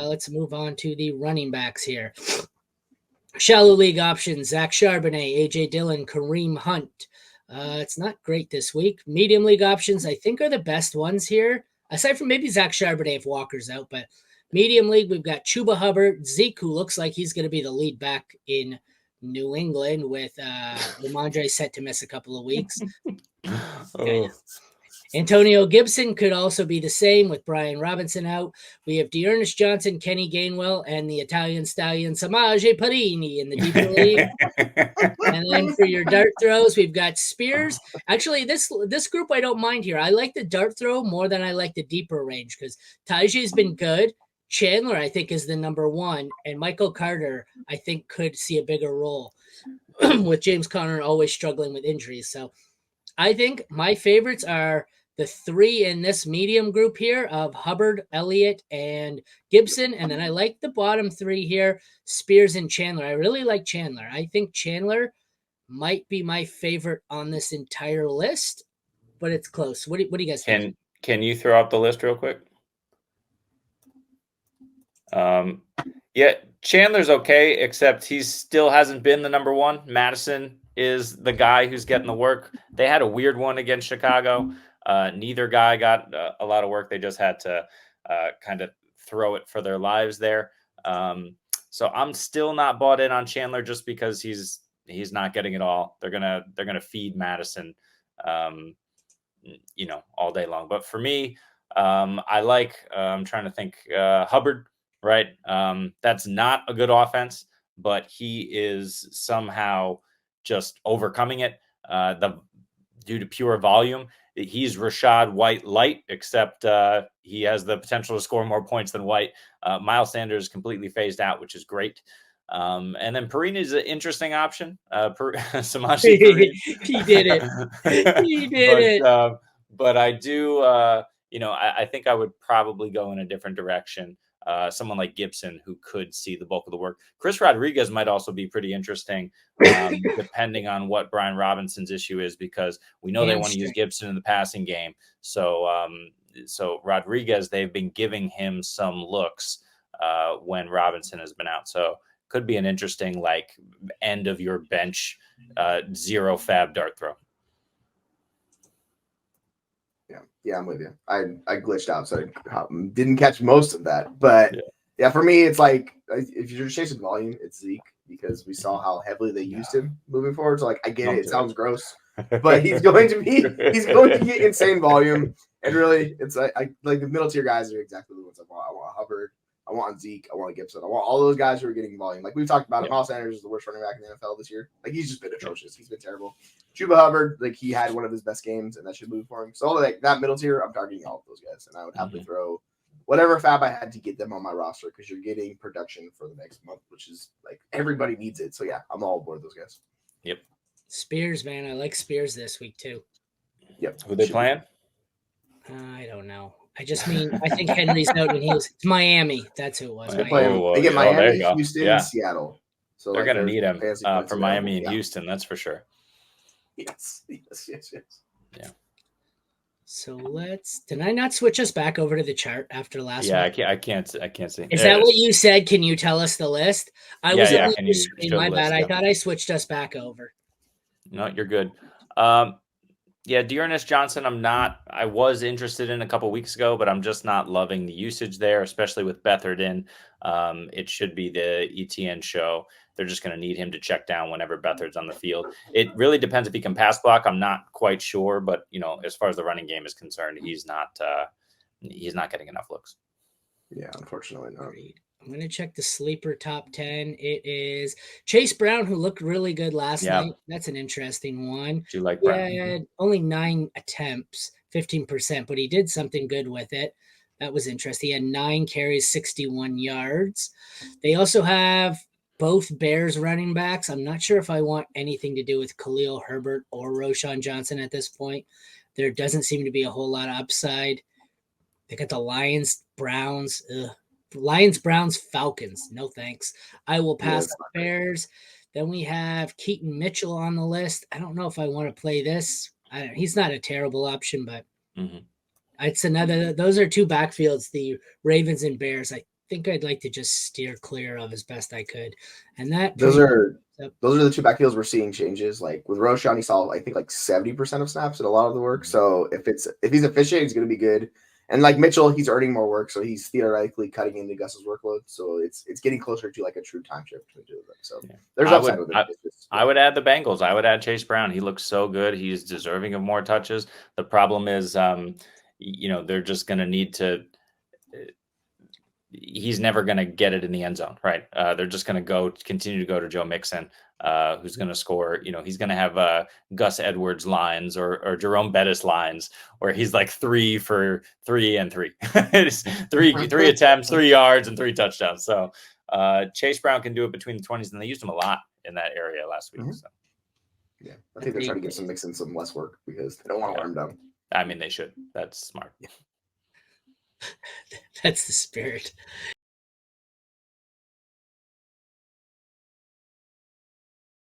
Let's move on to the running backs here. Shallow league options: Zach Charbonnet, A.J. Dillon, Kareem Hunt. It's not great this week. Medium league options, I think, are the best ones here, aside from maybe Zach Charbonnet if Walker's out. But medium league, we've got Chuba Hubbard, Zeke, who looks like he's going to be the lead back in New England, with Ramondre set to miss a couple of weeks. Antonio Gibson could also be the same with Brian Robinson out. We have Dearness Johnson, Kenny Gainwell, and the Italian stallion Samaje Perini in the deeper league. And then for your dart throws, we've got Spears. Actually, this group I don't mind here. I like the dart throw more than I like the deeper range because Taji's been good. Chandler, I think, is the number one. And Michael Carter, I think, could see a bigger role with James Conner always struggling with injuries. So I think my favorites are the three in this medium group here of Hubbard, Elliott, and Gibson. And then I like the bottom three here, Spears and Chandler. I really like Chandler. I think Chandler might be my favorite on this entire list, but it's close. What do you guys think? Can you throw up the list real quick? Yeah, Chandler's okay, except he still hasn't been the number one. Madison is the guy who's getting the work. They had a weird one against Chicago. Neither guy got a lot of work. They just had to kind of throw it for their lives there. So I'm still not bought in on Chandler just because he's not getting it all. They're gonna feed Madison, all day long. But for me, I like. I'm trying to think. Hubbard, right? That's not a good offense, but he is somehow just overcoming it. Due to pure volume. He's Rashad White light, except he has the potential to score more points than White. Miles Sanders completely phased out, which is great. And then Perini is an interesting option. Samaje Perini. He did it. He did it. But I do, I think I would probably go in a different direction. Someone like Gibson who could see the bulk of the work. Chris Rodriguez might also be pretty interesting, depending on what Brian Robinson's issue is, because we know they want to use Gibson in the passing game. So Rodriguez, they've been giving him some looks when Robinson has been out. So could be an interesting end of your bench zero fab dart throw. Yeah, I'm with you. I glitched out, so I didn't catch most of that. But yeah, for me, it's like if you're just chasing volume, it's Zeke, because we saw how heavily they used him moving forward. So I get it. It sounds gross, but he's going to get insane volume. And really, it's like the middle tier guys are exactly the ones I want. I want Hubbard. I want Zeke. I want Gibson. I want all those guys who are getting volume. Like we've talked about, Miles Sanders is the worst running back in the NFL this year. Like he's just been atrocious. He's been terrible. Chuba Hubbard, he had one of his best games, and that should move for him. So that middle tier, I'm targeting all of those guys, and I would happily throw whatever fab I had to get them on my roster, because you're getting production for the next month, which is everybody needs it. So yeah, I'm all aboard those guys. Yep. Spears, man, I like Spears this week too. Yep. Who they playing? I don't know. I just mean, I think Henry's out, and it's Miami. That's who it was. They get Miami, Houston, and Seattle. So they're going to need him for Miami and Houston. That's for sure. Yes. Yeah. So did I not switch us back over to the chart after last week? Yeah, I can't see. Is that what you said? Can you tell us the list? I was on the screen, my bad. I thought I switched us back over. No, you're good. Yeah, Dearness Johnson, I was interested in a couple weeks ago, but I'm just not loving the usage there, especially with Beathard in. It should be the ETN show. They're just going to need him to check down whenever Beathard's on the field. It really depends if he can pass block. I'm not quite sure, but as far as the running game is concerned, he's not getting enough looks. Yeah, unfortunately not. I'm going to check the sleeper top 10. It is Chase Brown, who looked really good last night. That's an interesting one. Do you like Brown? Yeah, only 9 attempts, 15%, but he did something good with it. That was interesting. He had 9 carries, 61 yards. They also have both Bears running backs. I'm not sure if I want anything to do with Khalil Herbert or Roschon Johnson at this point. There doesn't seem to be a whole lot of upside. They got the Lions, Browns. Lions, Browns, Falcons. No thanks. I will pass the Bears. Then we have Keaton Mitchell on the list. I don't know if I want to play this. He's not a terrible option, but it's another. Those are two backfields, the Ravens and Bears. I think I'd like to just steer clear of as best I could. And that Those pretty are much- the two backfields we're seeing changes. Like with Roshan, he saw I think like 70% of snaps at a lot of the work. So if he's efficient, he's going to be good. And like Mitchell, he's earning more work, so he's theoretically cutting into Gus's workload. So it's getting closer to like a true time shift between the two of them. So there's upside with it. I would add the Bengals. I would add Chase Brown. He looks so good. He's deserving of more touches. The problem is, they're just going to need to. He's never going to get it in the end zone, right? They're just going to continue to go to Joe Mixon, who's going to score. He's going to have Gus Edwards lines or Jerome Bettis lines where he's like 3 for 3 and 3. It's three attempts, 3 yards, and 3 touchdowns. So Chase Brown can do it between the 20s, and they used him a lot in that area last week. Mm-hmm. So. Yeah, I think they're trying to give Mixon some less work because they don't want to wear him down. I mean, they should. That's smart. That's the spirit.